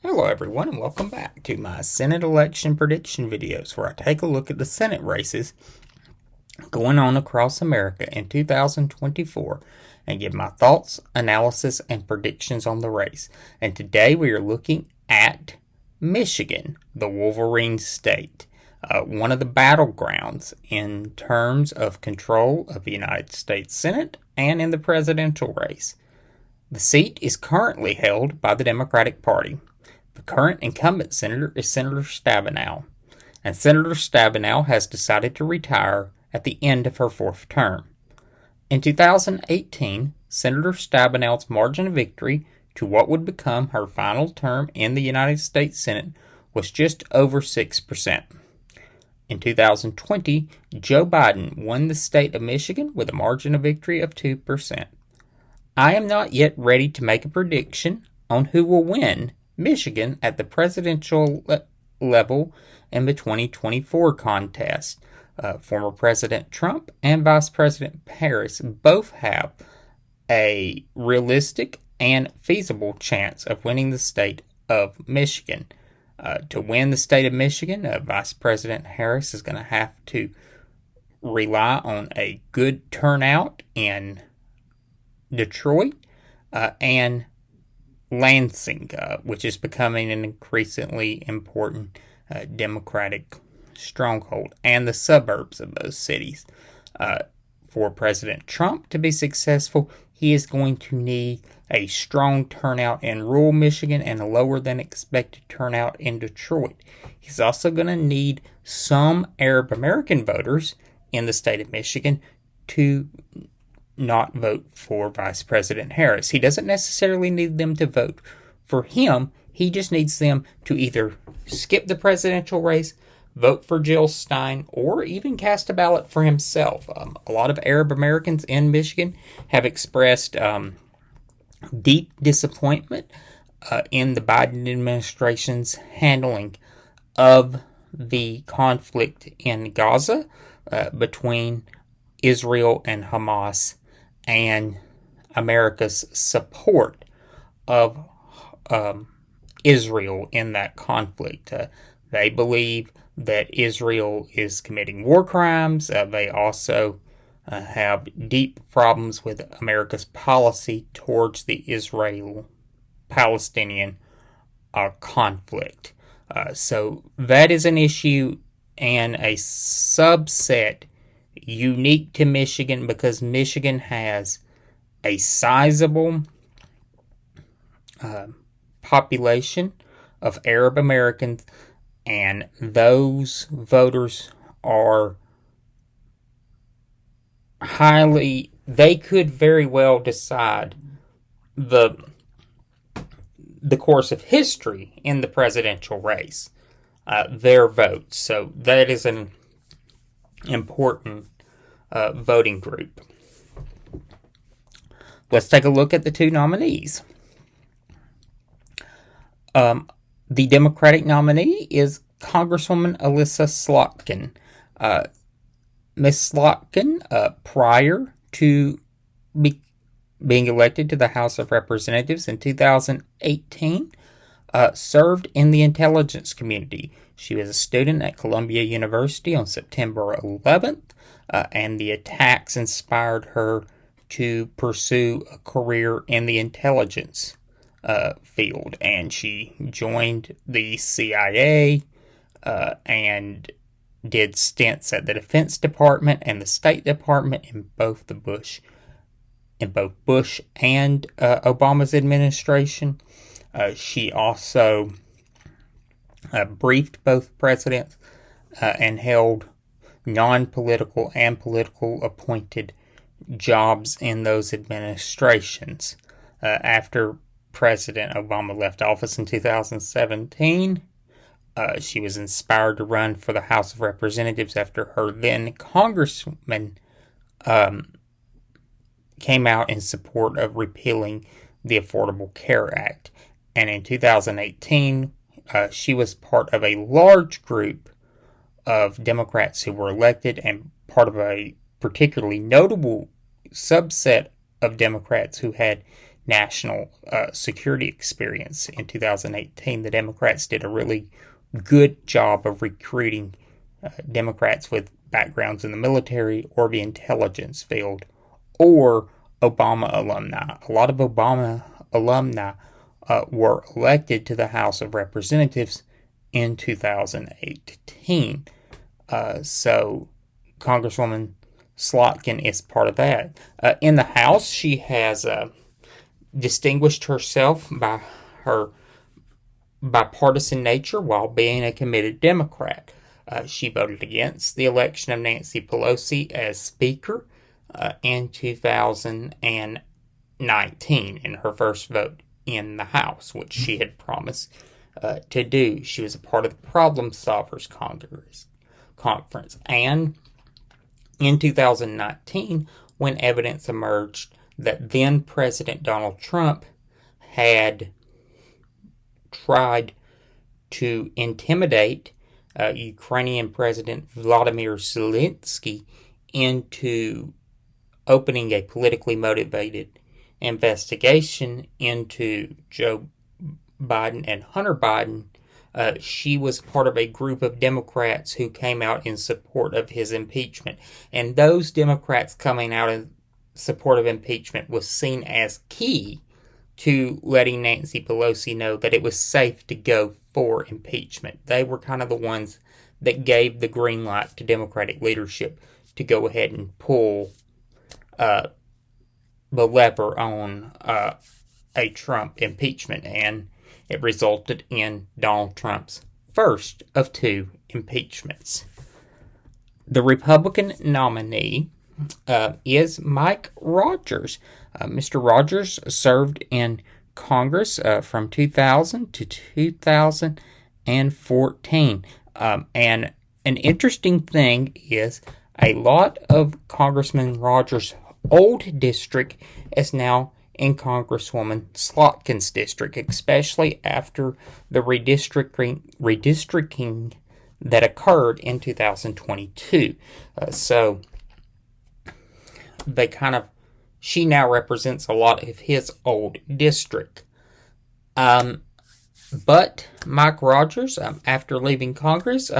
Hello everyone and welcome back to my Senate election prediction videos where I take a look at the Senate races going on across America in 2024 and give my thoughts, analysis, and predictions on the race. And today we are looking at Michigan, the Wolverine state, one of the battlegrounds in terms of control of the United States Senate and in the presidential race. The seat is currently held by the Democratic Party. The current incumbent senator is Senator Stabenow, and Senator Stabenow has decided to retire at the end of her fourth term. In 2018, Senator Stabenow's margin of victory to what would become her final term in the United States Senate was just over 6%. In 2020, Joe Biden won the state of Michigan with a margin of victory of 2%. I am not yet ready to make a prediction on who will win Michigan at the presidential level in the 2024 contest. Former President Trump and Vice President Harris both have a realistic and feasible chance of winning the state of Michigan. To win the state of Michigan, Vice President Harris is going to have to rely on a good turnout in Detroit and Lansing, which is becoming an increasingly important Democratic stronghold, and the suburbs of those cities. For President Trump to be successful, he is going to need a strong turnout in rural Michigan and a lower than expected turnout in Detroit. He's also going to need some Arab American voters in the state of Michigan to not vote for Vice President Harris. He doesn't necessarily need them to vote for him. He just needs them to either skip the presidential race, vote for Jill Stein, or even cast a ballot for himself. A lot of Arab Americans in Michigan have expressed deep disappointment in the Biden administration's handling of the conflict in Gaza between Israel and Hamas, and America's support of Israel in that conflict. They believe that Israel is committing war crimes. They also have deep problems with America's policy towards the Israel-Palestinian conflict. So that is an issue and a subset unique to Michigan because Michigan has a sizable population of Arab Americans, and those voters are they could very well decide the course of history in the presidential race, their votes. So that is an important voting group. Let's take a look at the two nominees. The Democratic nominee is Congresswoman Elissa Slotkin. Ms. Slotkin, prior to being elected to the House of Representatives in 2018, served in the intelligence community. She was a student at Columbia University on September 11th, and the attacks inspired her to pursue a career in the intelligence field. And she joined the CIA and did stints at the Defense Department and the State Department in both Bush and Obama's administration. She also briefed both presidents and held non-political and political appointed jobs in those administrations. After President Obama left office in 2017, she was inspired to run for the House of Representatives after her then congressman came out in support of repealing the Affordable Care Act. And in 2018, she was part of a large group of Democrats who were elected and part of a particularly notable subset of Democrats who had national security experience in 2018. The Democrats did a really good job of recruiting Democrats with backgrounds in the military or the intelligence field or Obama alumni. A lot of Obama alumni were elected to the House of Representatives in 2018. So Congresswoman Slotkin is part of that. In the House, she has distinguished herself by her bipartisan nature while being a committed Democrat. She voted against the election of Nancy Pelosi as Speaker in 2019 in her first vote in the House, which she had promised to do. She was a part of the Problem Solvers Conference. And in 2019, when evidence emerged that then President Donald Trump had tried to intimidate Ukrainian President Vladimir Zelensky into opening a politically motivated investigation into Joe Biden and Hunter Biden, she was part of a group of Democrats who came out in support of his impeachment. And those Democrats coming out in support of impeachment was seen as key to letting Nancy Pelosi know that it was safe to go for impeachment. They were kind of the ones that gave the green light to Democratic leadership to go ahead and pull the lever on a Trump impeachment, and it resulted in Donald Trump's first of two impeachments. The Republican nominee is Mike Rogers. Mr. Rogers served in Congress from 2000 to 2014. And an interesting thing is a lot of Congressman Rogers' old district is now in Congresswoman Slotkin's district, especially after the redistricting that occurred in 2022. So she now represents a lot of his old district. But Mike Rogers, after leaving Congress,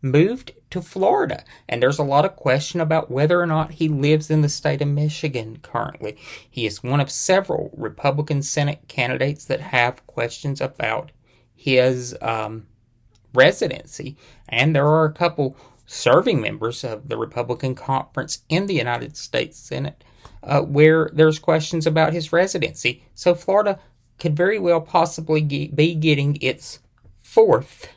moved to Florida. And there's a lot of question about whether or not he lives in the state of Michigan currently. He is one of several Republican Senate candidates that have questions about his residency. And there are a couple serving members of the Republican conference in the United States Senate where there's questions about his residency. So Florida could very well possibly be getting its fourth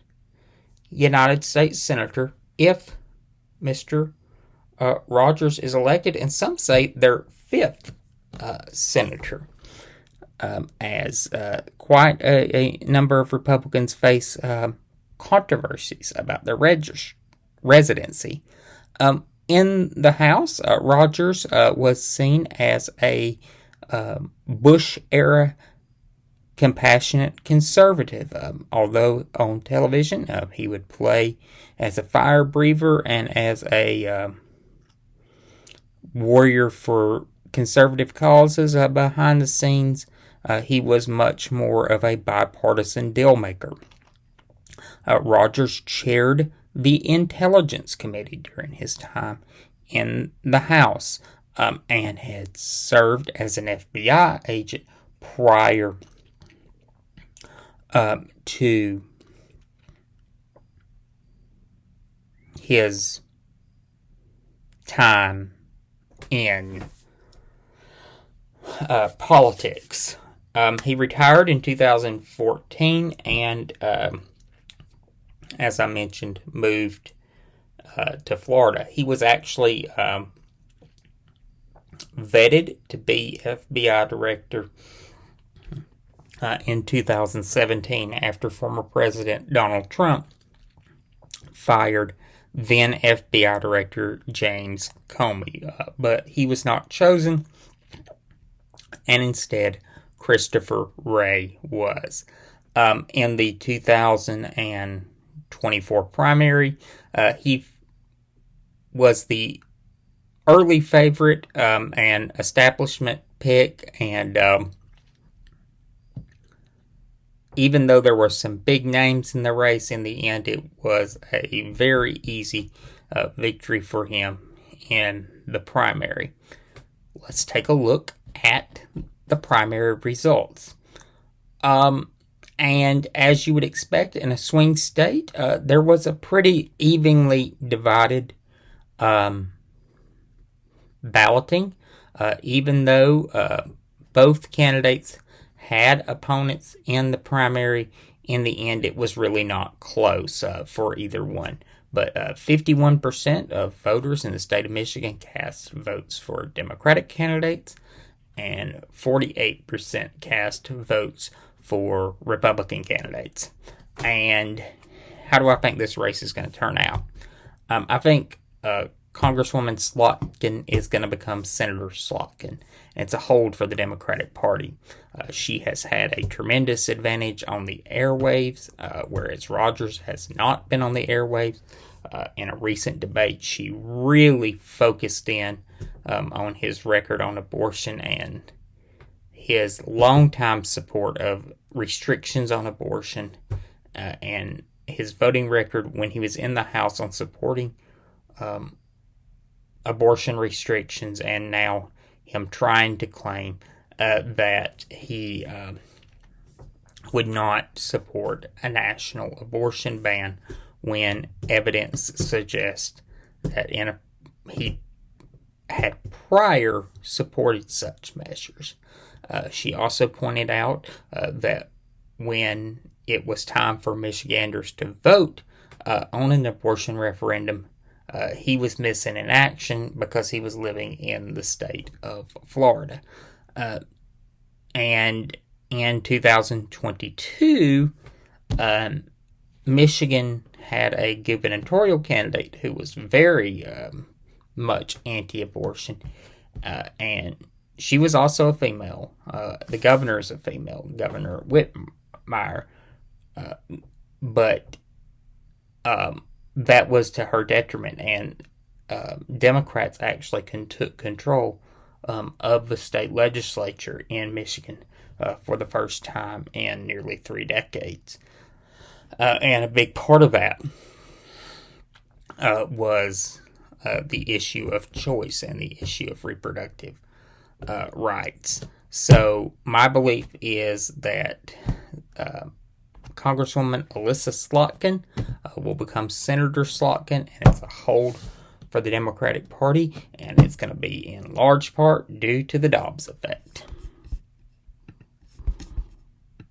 United States Senator if Mr. Rogers is elected, and some say their fifth senator, as quite a number of Republicans face controversies about their residency. In the House, Rogers was seen as a Bush-era compassionate conservative, although on television he would play as a fire breather and as a warrior for conservative causes. Behind the scenes, he was much more of a bipartisan deal maker. Rogers chaired the Intelligence Committee during his time in the House and had served as an FBI agent prior to his time in politics. He retired in 2014 and, as I mentioned, moved to Florida. He was actually vetted to be FBI director in 2017 after former President Donald Trump fired then FBI Director James Comey. But he was not chosen, and instead Christopher Wray was. In the 2024 primary, he was the early favorite and establishment pick, and even though there were some big names in the race, in the end it was a very easy victory for him in the primary. Let's take a look at the primary results. And as you would expect in a swing state, there was a pretty evenly divided balloting, even though both candidates had opponents in the primary. In the end, it was really not close for either one. But 51% of voters in the state of Michigan cast votes for Democratic candidates, and 48% cast votes for Republican candidates. And how do I think this race is going to turn out? I think Congresswoman Slotkin is going to become Senator Slotkin. And it's a hold for the Democratic Party. She has had a tremendous advantage on the airwaves, whereas Rogers has not been on the airwaves. In a recent debate, she really focused in on his record on abortion and his longtime support of restrictions on abortion, and his voting record when he was in the House on supporting abortion restrictions, and now him trying to claim that he would not support a national abortion ban when evidence suggests that he had prior supported such measures. She also pointed out that when it was time for Michiganders to vote on an abortion referendum, he was missing in action because he was living in the state of Florida. And in 2022, Michigan had a gubernatorial candidate who was very much anti-abortion, and she was also a female. The governor is a female, Governor Whitmire, but that was to her detriment, and Democrats actually took control of the state legislature in Michigan for the first time in nearly 3 decades. And a big part of that was the issue of choice and the issue of reproductive rights. So my belief is that Congresswoman Elissa Slotkin will become Senator Slotkin, and it's a hold for the Democratic Party, and it's going to be in large part due to the Dobbs effect.